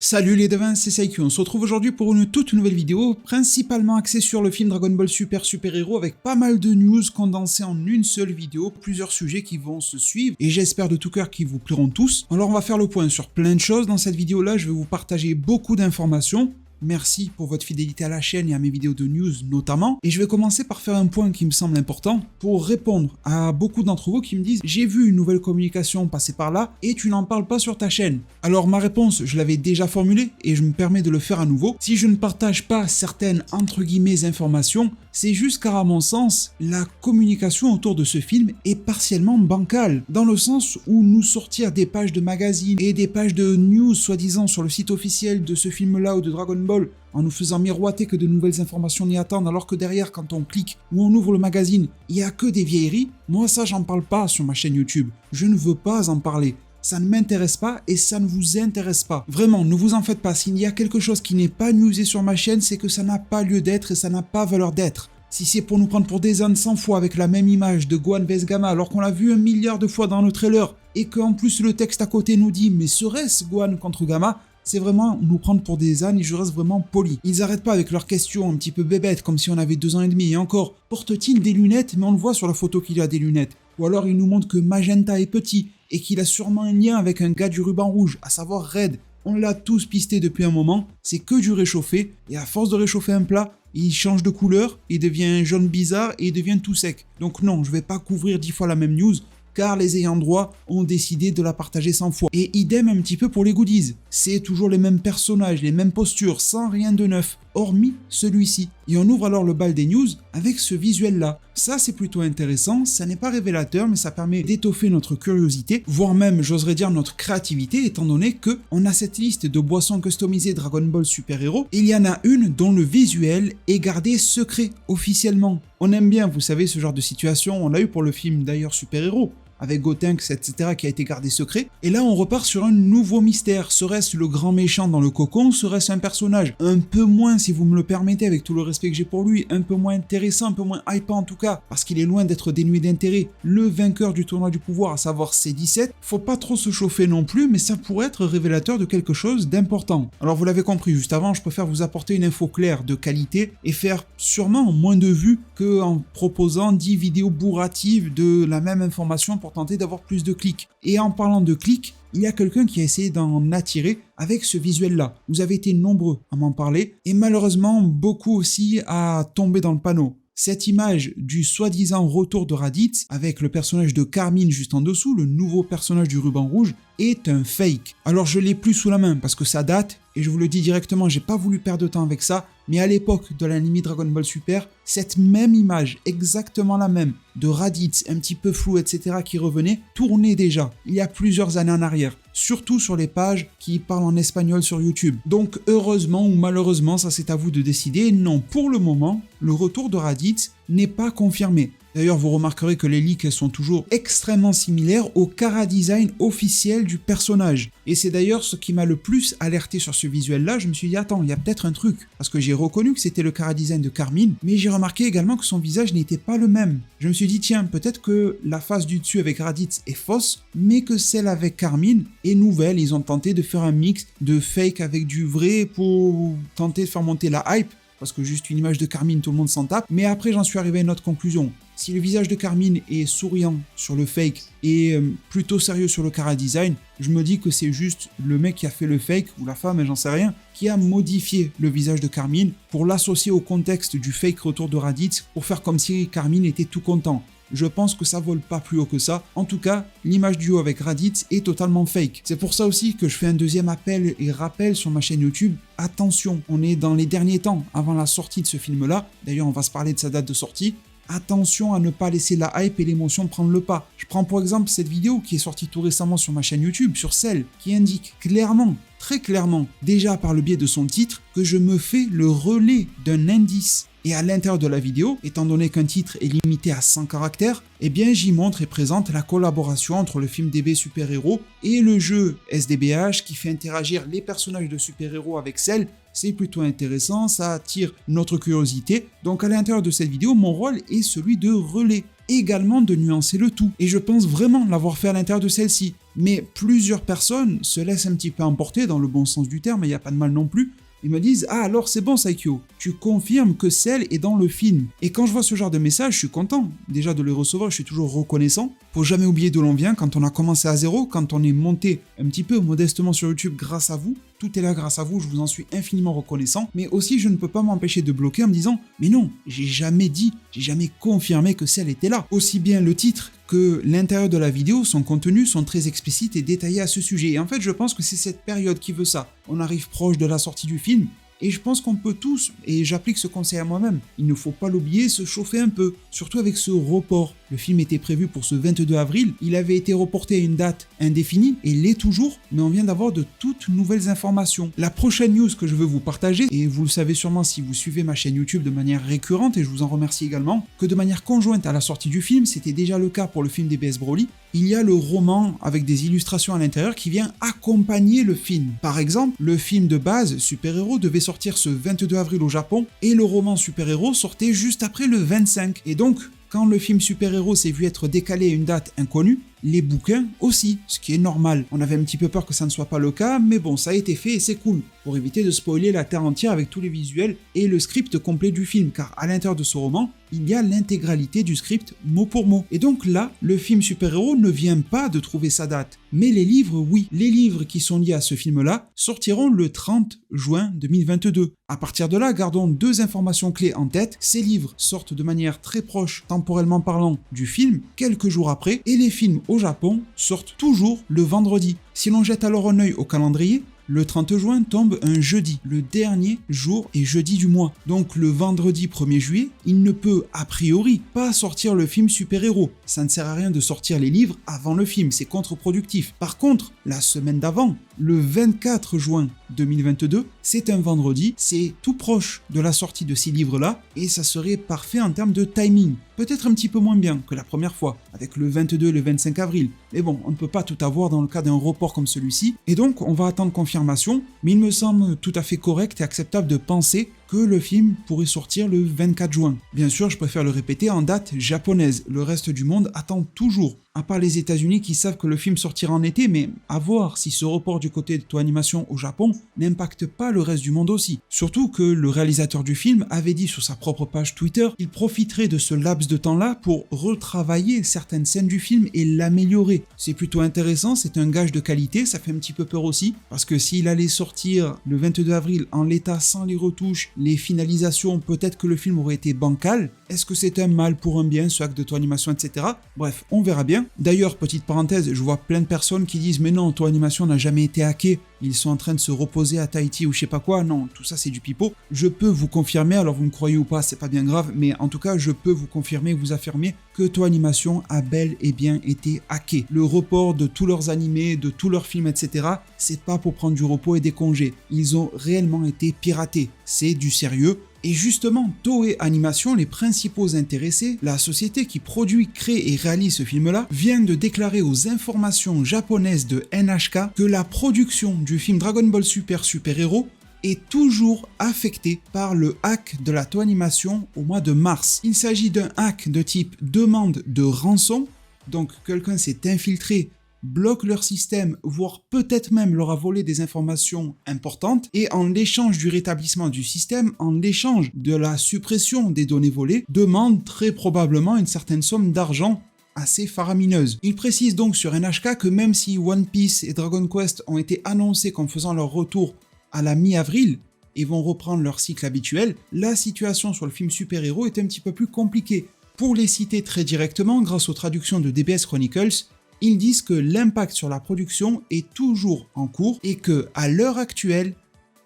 Salut les devins, c'est Saikyu, on se retrouve aujourd'hui pour une toute nouvelle vidéo, principalement axée sur le film Dragon Ball Super Super Hero avec pas mal de news condensées en une seule vidéo, plusieurs sujets qui vont se suivre et j'espère de tout cœur qu'ils vous plairont tous. Alors on va faire le point sur plein de choses dans cette vidéo là, je vais vous partager beaucoup d'informations. Merci pour votre fidélité à la chaîne et à mes vidéos de news notamment. Et je vais commencer par faire un point qui me semble important pour répondre à beaucoup d'entre vous qui me disent « J'ai vu une nouvelle communication passer par là et tu n'en parles pas sur ta chaîne ». Alors ma réponse, je l'avais déjà formulée et je me permets de le faire à nouveau. Si je ne partage pas certaines entre guillemets informations, c'est juste car à mon sens, la communication autour de ce film est partiellement bancale, dans le sens où nous sortir des pages de magazines et des pages de news soi-disant sur le site officiel de ce film-là ou de Dragon Ball, en nous faisant miroiter que de nouvelles informations n'y attendent, alors que derrière, quand on clique ou on ouvre le magazine, il n'y a que des vieilleries, moi ça j'en parle pas sur ma chaîne YouTube, je ne veux pas en parler. Ça ne m'intéresse pas et ça ne vous intéresse pas. Vraiment, ne vous en faites pas. S'il y a quelque chose qui n'est pas newsé sur ma chaîne, c'est que ça n'a pas lieu d'être et ça n'a pas valeur d'être. Si c'est pour nous prendre pour des ânes 100 fois avec la même image de Gohan vs Gamma alors qu'on l'a vu 1 milliard de fois dans le trailer et qu'en plus le texte à côté nous dit « mais serait-ce Gohan contre Gamma ?» c'est vraiment nous prendre pour des ânes et je reste vraiment poli. Ils arrêtent pas avec leurs questions un petit peu bébêtes comme si on avait 2 ans et demi et encore. Porte-t-il des lunettes? Mais on le voit sur la photo qu'il a des lunettes. Ou alors il nous montre que Magenta est petit et qu'il a sûrement un lien avec un gars du ruban rouge, à savoir Red. On l'a tous pisté depuis un moment, c'est que du réchauffé, et à force de réchauffer un plat, il change de couleur, il devient jaune bizarre et il devient tout sec. Donc non, je vais pas couvrir 10 fois la même news, car les ayants droit ont décidé de la partager 100 fois. Et idem un petit peu pour les goodies. C'est toujours les mêmes personnages, les mêmes postures, sans rien de neuf, hormis celui-ci. Et on ouvre alors le bal des news avec ce visuel-là. Ça c'est plutôt intéressant, ça n'est pas révélateur, mais ça permet d'étoffer notre curiosité, voire même, j'oserais dire, notre créativité, étant donné que on a cette liste de boissons customisées Dragon Ball Super Hero, et il y en a une dont le visuel est gardé secret, officiellement. On aime bien, vous savez, ce genre de situation, on l'a eu pour le film d'ailleurs Super Hero, avec Gotenks, etc., qui a été gardé secret. Et là, on repart sur un nouveau mystère. Serait-ce le grand méchant dans le cocon? Serait-ce un personnage un peu moins, si vous me le permettez, avec tout le respect que j'ai pour lui, un peu moins intéressant, un peu moins hypant en tout cas, parce qu'il est loin d'être dénué d'intérêt, le vainqueur du tournoi du pouvoir, à savoir C17. Faut pas trop se chauffer non plus, mais ça pourrait être révélateur de quelque chose d'important. Alors vous l'avez compris juste avant, je préfère vous apporter une info claire, de qualité, et faire sûrement moins de vues qu'en proposant 10 vidéos bourratives de la même information pour tenter d'avoir plus de clics. Et en parlant de clics, il y a quelqu'un qui a essayé d'en attirer avec ce visuel-là. Vous avez été nombreux à m'en parler, et malheureusement, beaucoup aussi à tomber dans le panneau. Cette image du soi-disant retour de Raditz, avec le personnage de Carmine juste en dessous, le nouveau personnage du ruban rouge, est un fake. Alors je l'ai plus sous la main parce que ça date, et je vous le dis directement, j'ai pas voulu perdre de temps avec ça, mais à l'époque de l'anime Dragon Ball Super, cette même image, exactement la même, de Raditz, un petit peu flou, etc., qui revenait, tournait déjà, il y a plusieurs années en arrière, surtout sur les pages qui parlent en espagnol sur YouTube. Donc heureusement ou malheureusement, ça c'est à vous de décider, non, pour le moment, le retour de Raditz n'est pas confirmé. D'ailleurs, vous remarquerez que les leaks sont toujours extrêmement similaires au chara-design officiel du personnage. Et c'est d'ailleurs ce qui m'a le plus alerté sur ce visuel-là. Je me suis dit, attends, il y a peut-être un truc. Parce que j'ai reconnu que c'était le chara-design de Carmine, mais j'ai remarqué également que son visage n'était pas le même. Je me suis dit, tiens, peut-être que la face du dessus avec Raditz est fausse, mais que celle avec Carmine est nouvelle. Ils ont tenté de faire un mix de fake avec du vrai pour tenter de faire monter la hype. Parce que juste une image de Carmine, tout le monde s'en tape. Mais après, j'en suis arrivé à une autre conclusion. Si le visage de Carmine est souriant sur le fake et plutôt sérieux sur le chara-design, je me dis que c'est juste le mec qui a fait le fake, ou la femme, j'en sais rien, qui a modifié le visage de Carmine pour l'associer au contexte du fake retour de Raditz pour faire comme si Carmine était tout content. Je pense que ça vole pas plus haut que ça. En tout cas, l'image du haut avec Raditz est totalement fake. C'est pour ça aussi que je fais un deuxième appel et rappel sur ma chaîne YouTube. Attention, on est dans les derniers temps avant la sortie de ce film-là. D'ailleurs, on va se parler de sa date de sortie. Attention à ne pas laisser la hype et l'émotion prendre le pas. Je prends pour exemple cette vidéo qui est sortie tout récemment sur ma chaîne YouTube, sur Cell, qui indique clairement, très clairement, déjà par le biais de son titre, que je me fais le relais d'un indice. Et à l'intérieur de la vidéo, étant donné qu'un titre est limité à 100 caractères, eh bien j'y montre et présente la collaboration entre le film DB Super Hero et le jeu SDBH qui fait interagir les personnages de Super Hero avec Cell. C'est plutôt intéressant, ça attire notre curiosité. Donc à l'intérieur de cette vidéo, mon rôle est celui de relais. Également de nuancer le tout. Et je pense vraiment l'avoir fait à l'intérieur de celle-ci. Mais plusieurs personnes se laissent un petit peu emporter dans le bon sens du terme, il n'y a pas de mal non plus. Ils me disent « Ah alors c'est bon Saikyo, tu confirmes que Cell est dans le film ». Et quand je vois ce genre de message, je suis content. Déjà de les recevoir, je suis toujours reconnaissant. Faut jamais oublier d'où l'on vient quand on a commencé à zéro, quand on est monté un petit peu modestement sur YouTube grâce à vous. Tout est là grâce à vous, je vous en suis infiniment reconnaissant. Mais aussi, je ne peux pas m'empêcher de bloquer en me disant « Mais non, j'ai jamais dit, j'ai jamais confirmé que Cell était là ». Aussi bien le titre que l'intérieur de la vidéo, son contenu sont très explicites et détaillés à ce sujet. Et en fait, je pense que c'est cette période qui veut ça. On arrive proche de la sortie du film, et je pense qu'on peut tous, et j'applique ce conseil à moi-même, il ne faut pas l'oublier, se chauffer un peu, surtout avec ce report. Le film était prévu pour ce 22 avril, il avait été reporté à une date indéfinie, et l'est toujours, mais on vient d'avoir de toutes nouvelles informations. La prochaine news que je veux vous partager, et vous le savez sûrement si vous suivez ma chaîne YouTube de manière récurrente, et je vous en remercie également, que de manière conjointe à la sortie du film, c'était déjà le cas pour le film d'E.B.S. Broly, il y a le roman avec des illustrations à l'intérieur qui vient accompagner le film. Par exemple, le film de base, Super Héros, devait sortir ce 22 avril au Japon et le roman Super Héros sortait juste après le 25. Et donc, quand le film Super Héros s'est vu être décalé à une date inconnue, les bouquins aussi, ce qui est normal. On avait un petit peu peur que ça ne soit pas le cas, mais bon, ça a été fait et c'est cool, pour éviter de spoiler la terre entière avec tous les visuels et le script complet du film, car à l'intérieur de ce roman, il y a l'intégralité du script mot pour mot. Et donc là, le film Super Héros ne vient pas de trouver sa date, mais les livres, oui. Les livres qui sont liés à ce film-là sortiront le 30 juin 2022. À partir de là, gardons deux informations clés en tête. Ces livres sortent de manière très proche, temporellement parlant, du film, quelques jours après, et les films au Japon sortent toujours le vendredi. Si l'on jette alors un œil au calendrier, le 30 juin tombe un jeudi, le dernier jour et jeudi du mois. Donc le vendredi 1er juillet, il ne peut a priori pas sortir le film Super Héros. Ça ne sert à rien de sortir les livres avant le film, c'est contre-productif. Par contre, la semaine d'avant, le 24 juin 2022, c'est un vendredi, c'est tout proche de la sortie de ces livres-là, et ça serait parfait en termes de timing. Peut-être un petit peu moins bien que la première fois, avec le 22 et le 25 avril. Mais bon, on ne peut pas tout avoir dans le cas d'un report comme celui-ci, et donc on va attendre confirmation, mais il me semble tout à fait correct et acceptable de penser que le film pourrait sortir le 24 juin. Bien sûr, je préfère le répéter en date japonaise, le reste du monde attend toujours. À part les États-Unis qui savent que le film sortira en été, mais à voir si ce report du côté de Toei Animation au Japon n'impacte pas le reste du monde aussi. Surtout que le réalisateur du film avait dit sur sa propre page Twitter qu'il profiterait de ce laps de temps-là pour retravailler certaines scènes du film et l'améliorer. C'est plutôt intéressant, c'est un gage de qualité, ça fait un petit peu peur aussi, parce que s'il allait sortir le 22 avril en l'état sans les retouches, les finalisations, peut-être que le film aurait été bancal. Est-ce que c'est un mal pour un bien, ce hack de Toei Animation, etc. Bref, on verra bien. D'ailleurs, petite parenthèse, je vois plein de personnes qui disent « Mais non, Toei Animation n'a jamais été hacké, ils sont en train de se reposer à Tahiti ou je sais pas quoi. » Non, tout ça c'est du pipeau. Je peux vous confirmer, alors vous me croyez ou pas, c'est pas bien grave, mais en tout cas, je peux vous confirmer, vous affirmer que Toei Animation a bel et bien été hacké. Le report de tous leurs animés, de tous leurs films, etc., c'est pas pour prendre du repos et des congés. Ils ont réellement été piratés. C'est du sérieux. Et justement, Toei Animation, les principaux intéressés, la société qui produit, crée et réalise ce film-là, vient de déclarer aux informations japonaises de NHK que la production du film Dragon Ball Super Super Héros est toujours affectée par le hack de la Toei Animation au mois de mars. Il s'agit d'un hack de type demande de rançon, donc quelqu'un s'est infiltré, bloque leur système, voire peut-être même leur a volé des informations importantes, et en l'échange du rétablissement du système, en l'échange de la suppression des données volées, demande très probablement une certaine somme d'argent assez faramineuse. Il précise donc sur NHK que même si One Piece et Dragon Quest ont été annoncés comme faisant leur retour à la mi-avril, et vont reprendre leur cycle habituel, la situation sur le film Super Héros est un petit peu plus compliquée. Pour les citer très directement, grâce aux traductions de DBS Chronicles, ils disent que l'impact sur la production est toujours en cours et que, à l'heure actuelle,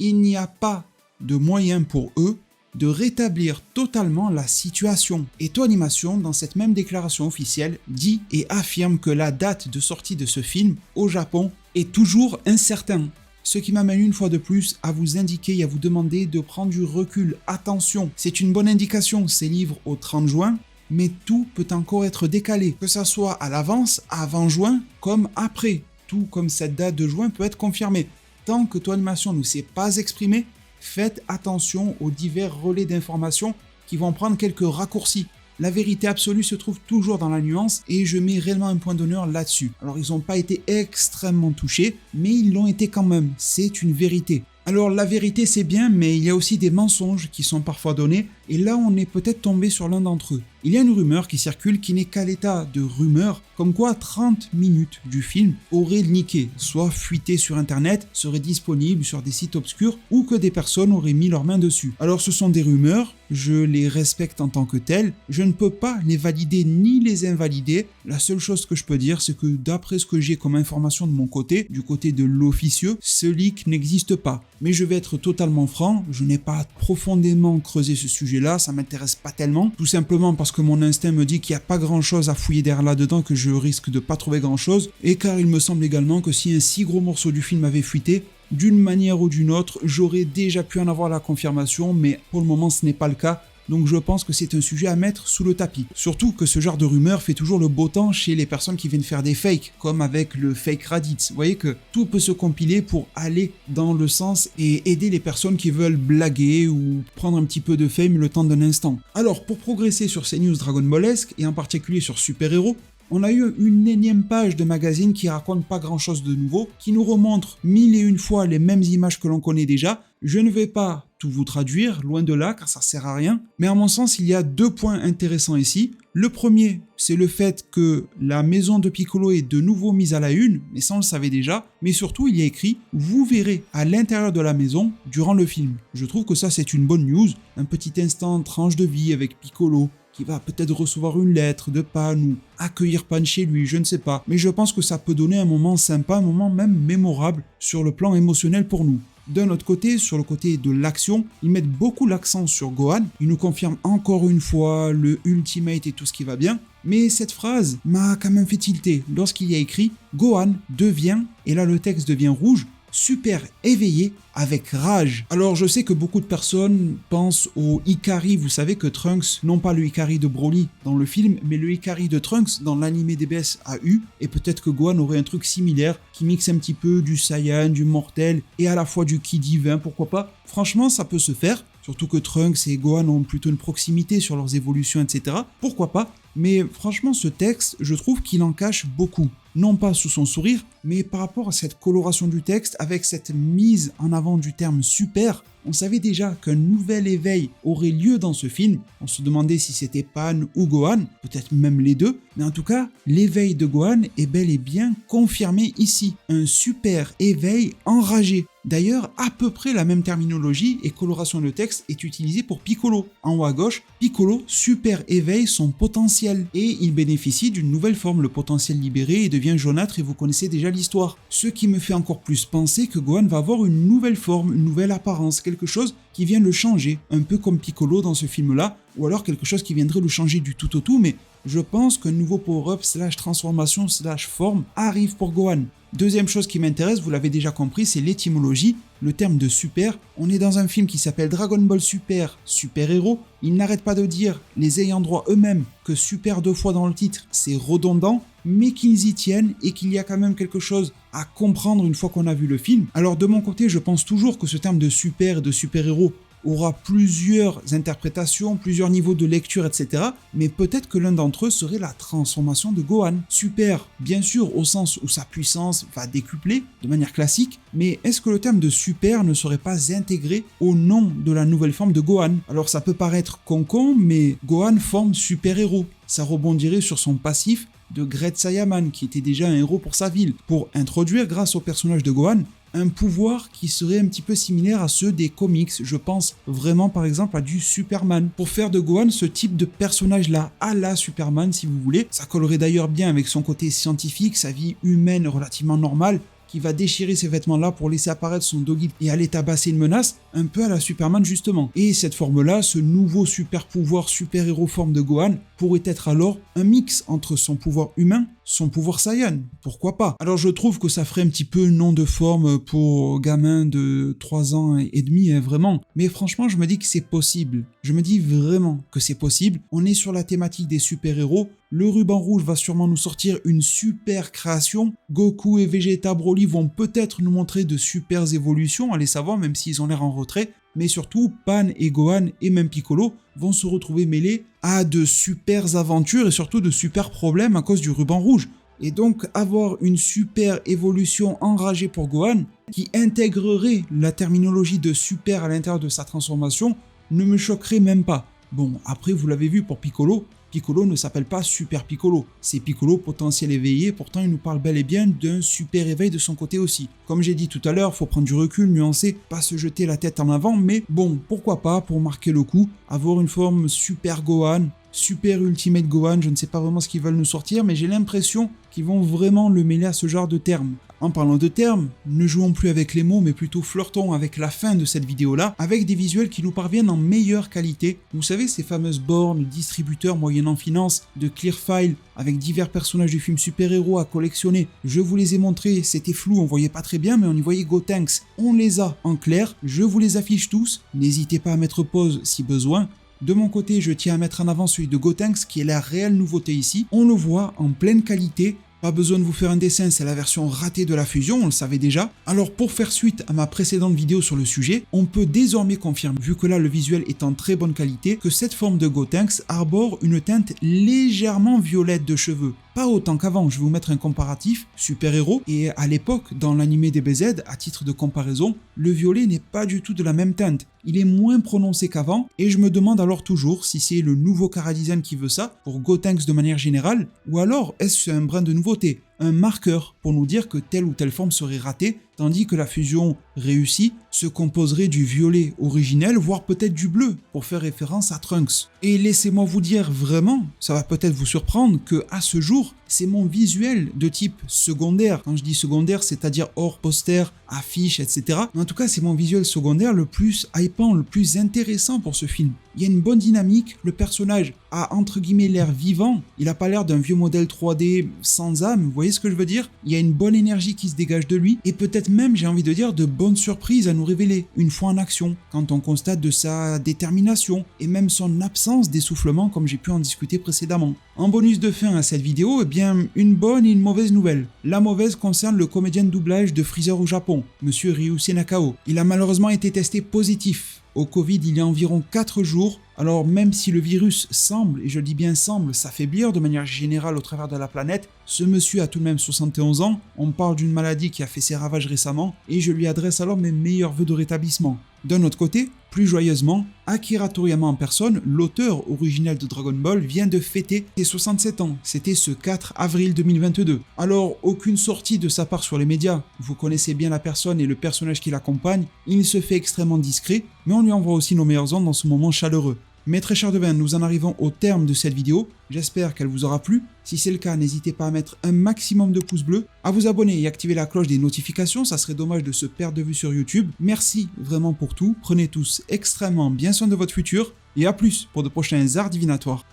il n'y a pas de moyen pour eux de rétablir totalement la situation. Et Toei Animation, dans cette même déclaration officielle, dit et affirme que la date de sortie de ce film au Japon est toujours incertaine. Ce qui m'amène une fois de plus à vous indiquer et à vous demander de prendre du recul. Attention, c'est une bonne indication, ces livres au 30 juin, mais tout peut encore être décalé, que ça soit à l'avance, avant juin, comme après. Tout comme cette date de juin peut être confirmée. Tant que Toei Animation ne s'est pas exprimé, faites attention aux divers relais d'informations qui vont prendre quelques raccourcis. La vérité absolue se trouve toujours dans la nuance et je mets réellement un point d'honneur là-dessus. Alors ils n'ont pas été extrêmement touchés, mais ils l'ont été quand même, c'est une vérité. Alors la vérité c'est bien, mais il y a aussi des mensonges qui sont parfois donnés, et là on est peut-être tombé sur l'un d'entre eux. Il y a une rumeur qui circule qui n'est qu'à l'état de rumeur, comme quoi 30 minutes du film auraient niqué, soit fuité sur internet, seraient disponibles sur des sites obscurs, ou que des personnes auraient mis leurs mains dessus. Alors ce sont des rumeurs, je les respecte en tant que telles, je ne peux pas les valider ni les invalider, la seule chose que je peux dire c'est que d'après ce que j'ai comme information de mon côté, du côté de l'officieux, ce leak n'existe pas. Mais je vais être totalement franc, je n'ai pas profondément creusé ce sujet-là, ça m'intéresse pas tellement, tout simplement parce que mon instinct me dit qu'il n'y a pas grand-chose à fouiller derrière là-dedans, que je risque de pas trouver grand-chose, et car il me semble également que si un si gros morceau du film avait fuité, d'une manière ou d'une autre, j'aurais déjà pu en avoir la confirmation, mais pour le moment ce n'est pas le cas. Donc je pense que c'est un sujet à mettre sous le tapis. Surtout que ce genre de rumeur fait toujours le beau temps chez les personnes qui viennent faire des fakes, comme avec le fake Reddit. Vous voyez que tout peut se compiler pour aller dans le sens et aider les personnes qui veulent blaguer ou prendre un petit peu de fame le temps d'un instant. Alors pour progresser sur ces news Dragon Ballesques, et en particulier sur Super Héros, on a eu une énième page de magazine qui raconte pas grand chose de nouveau, qui nous remontre 1001 fois les mêmes images que l'on connaît déjà. Je ne vais pas tout vous traduire, loin de là, car ça sert à rien. Mais à mon sens, il y a 2 points intéressants ici. Le premier, c'est le fait que la maison de Piccolo est de nouveau mise à la une, mais ça on le savait déjà. Mais surtout, il y a écrit « Vous verrez à l'intérieur de la maison durant le film ». Je trouve que ça c'est une bonne news. Un petit instant tranche de vie avec Piccolo, qui va peut-être recevoir une lettre de Pan ou accueillir Pan chez lui, je ne sais pas. Mais je pense que ça peut donner un moment sympa, un moment même mémorable sur le plan émotionnel pour nous. D'un autre côté, sur le côté de l'action, ils mettent beaucoup l'accent sur Gohan. Ils nous confirment encore une fois le Ultimate et tout ce qui va bien. Mais cette phrase m'a quand même fait tilter lorsqu'il y a écrit « Gohan devient », et là le texte devient rouge, super éveillé avec rage. Alors je sais que beaucoup de personnes pensent au Ikari, vous savez que Trunks, non pas le Ikari de Broly dans le film, mais le Ikari de Trunks dans l'anime DBS a eu, et peut-être que Gohan aurait un truc similaire, qui mixe un petit peu du Saiyan, du Mortel, et à la fois du Ki divin, pourquoi pas. Franchement ça peut se faire, surtout que Trunks et Gohan ont plutôt une proximité sur leurs évolutions, etc. Pourquoi pas. Mais franchement ce texte, je trouve qu'il en cache beaucoup. Non pas sous son sourire, mais par rapport à cette coloration du texte, avec cette mise en avant du terme super, on savait déjà qu'un nouvel éveil aurait lieu dans ce film. On se demandait si c'était Pan ou Gohan, peut-être même les deux, mais en tout cas, l'éveil de Gohan est bel et bien confirmé ici. Un super éveil enragé. D'ailleurs, à peu près la même terminologie et coloration de texte est utilisée pour Piccolo. En haut à gauche, Piccolo super éveille son potentiel et il bénéficie d'une nouvelle forme, le potentiel libéré et devient jaunâtre et vous connaissez déjà l'histoire. Ce qui me fait encore plus penser que Gohan va avoir une nouvelle forme, une nouvelle apparence, quelque chose qui vient le changer, un peu comme Piccolo dans ce film-là, ou alors quelque chose qui viendrait le changer du tout au tout, mais je pense qu'un nouveau power-up / transformation / forme arrive pour Gohan. Deuxième chose qui m'intéresse, vous l'avez déjà compris, c'est l'étymologie, le terme de super. On est dans un film qui s'appelle Dragon Ball Super, Super Héros. Ils n'arrêtent pas de dire, les ayants droit eux-mêmes, que super 2 fois dans le titre, c'est redondant, mais qu'ils y tiennent et qu'il y a quand même quelque chose à comprendre une fois qu'on a vu le film. Alors de mon côté, je pense toujours que ce terme de super et de super-héros aura plusieurs interprétations, plusieurs niveaux de lecture, etc. Mais peut-être que l'un d'entre eux serait la transformation de Gohan. Super, bien sûr, au sens où sa puissance va décupler, de manière classique, mais est-ce que le terme de super ne serait pas intégré au nom de la nouvelle forme de Gohan? Alors ça peut paraître con-con, mais Gohan forme super-héros. Ça rebondirait sur son passif de Great Saiyaman, qui était déjà un héros pour sa ville, pour introduire, grâce au personnage de Gohan, un pouvoir qui serait un petit peu similaire à ceux des comics. Je pense vraiment par exemple à du Superman. Pour faire de Gohan ce type de personnage-là, à la Superman si vous voulez. Ça collerait d'ailleurs bien avec son côté scientifique, sa vie humaine relativement normale, qui va déchirer ces vêtements-là pour laisser apparaître son doggy et aller tabasser une menace, un peu à la Superman justement. Et cette forme-là, ce nouveau super pouvoir, super-héros forme de Gohan, pourrait être alors un mix entre son pouvoir humain, son pouvoir Saiyan, pourquoi pas. Alors je trouve que ça ferait un petit peu nom de forme pour gamin de 3 ans et demi, hein, vraiment. Mais franchement, je me dis que c'est possible. Je me dis vraiment que c'est possible. On est sur la thématique des super-héros. Le ruban rouge va sûrement nous sortir une super création. Goku et Vegeta Broly vont peut-être nous montrer de super évolutions, allez savoir, même s'ils ont l'air en retrait. mais surtout Pan et Gohan et même Piccolo vont se retrouver mêlés à de super aventures et surtout de super problèmes à cause du ruban rouge. Et donc avoir une super évolution enragée pour Gohan, qui intégrerait la terminologie de super à l'intérieur de sa transformation, ne me choquerait même pas. Bon, après vous l'avez vu pour Piccolo, Piccolo ne s'appelle pas Super Piccolo, c'est Piccolo potentiel éveillé, pourtant il nous parle bel et bien d'un super éveil de son côté aussi. Comme j'ai dit tout à l'heure, faut prendre du recul, nuancer, pas se jeter la tête en avant, mais bon, pourquoi pas, pour marquer le coup, avoir une forme Super Gohan, Super Ultimate Gohan, je ne sais pas vraiment ce qu'ils veulent nous sortir, mais j'ai l'impression qu'ils vont vraiment le mêler à ce genre de termes. En parlant de termes, ne jouons plus avec les mots, mais plutôt flirtons avec la fin de cette vidéo-là, avec des visuels qui nous parviennent en meilleure qualité. Vous savez, ces fameuses bornes, distributeurs moyennant finance, de Clearfile, avec divers personnages du film super-héros à collectionner. Je vous les ai montrés, c'était flou, on voyait pas très bien, mais on y voyait Gotenks. On les a en clair, je vous les affiche tous, n'hésitez pas à mettre pause si besoin. De mon côté, je tiens à mettre en avant celui de Gotenks qui est la réelle nouveauté ici. On le voit en pleine qualité. Pas besoin de vous faire un dessin, c'est la version ratée de la fusion, on le savait déjà. Alors pour faire suite à ma précédente vidéo sur le sujet, on peut désormais confirmer, vu que là le visuel est en très bonne qualité, que cette forme de Gotenks arbore une teinte légèrement violette de cheveux. Pas autant qu'avant, je vais vous mettre un comparatif, super-héros, et à l'époque, dans l'animé DBZ, à titre de comparaison, le violet n'est pas du tout de la même teinte. Il est moins prononcé qu'avant, et je me demande alors toujours si c'est le nouveau chara-design qui veut ça, pour Gotenks de manière générale, ou alors est-ce un brin de nouveauté, un marqueur pour nous dire que telle ou telle forme serait ratée, tandis que la fusion réussie se composerait du violet originel, voire peut-être du bleu, pour faire référence à Trunks. Et laissez-moi vous dire vraiment, ça va peut-être vous surprendre, que à ce jour, c'est mon visuel de type secondaire. Quand je dis secondaire, c'est-à-dire hors poster, affiche, etc. Mais en tout cas, c'est mon visuel secondaire le plus hypant, le plus intéressant pour ce film. Il y a une bonne dynamique, le personnage a entre guillemets l'air vivant, il n'a pas l'air d'un vieux modèle 3D sans âme, vous voyez ce que je veux dire? Il y a une bonne énergie qui se dégage de lui, et peut-être même, j'ai envie de dire, de bonnes surprises à nous révéler, une fois en action, quand on constate de sa détermination, et même son absence d'essoufflement comme j'ai pu en discuter précédemment. En bonus de fin à cette vidéo, eh bien, une bonne et une mauvaise nouvelle. La mauvaise concerne le comédien de doublage de Freezer au Japon, Monsieur Ryusuke Nakao. Il a malheureusement été testé positif au Covid il y a environ 4 jours, alors même si le virus semble, et je dis bien semble, s'affaiblir de manière générale au travers de la planète, ce monsieur a tout de même 71 ans, on parle d'une maladie qui a fait ses ravages récemment, et je lui adresse alors mes meilleurs vœux de rétablissement. D'un autre côté, plus joyeusement, Akira Toriyama en personne, l'auteur originel de Dragon Ball, vient de fêter ses 67 ans. C'était ce 4 avril 2022. Alors, aucune sortie de sa part sur les médias. Vous connaissez bien la personne et le personnage qui l'accompagne. Il se fait extrêmement discret, mais on lui envoie aussi nos meilleures ondes dans ce moment chaleureux. Mes très chers devins, nous en arrivons au terme de cette vidéo. J'espère qu'elle vous aura plu. Si c'est le cas, n'hésitez pas à mettre un maximum de pouces bleus, à vous abonner et activer la cloche des notifications, ça serait dommage de se perdre de vue sur YouTube. Merci vraiment pour tout. Prenez tous extrêmement bien soin de votre futur et à plus pour de prochains arts divinatoires.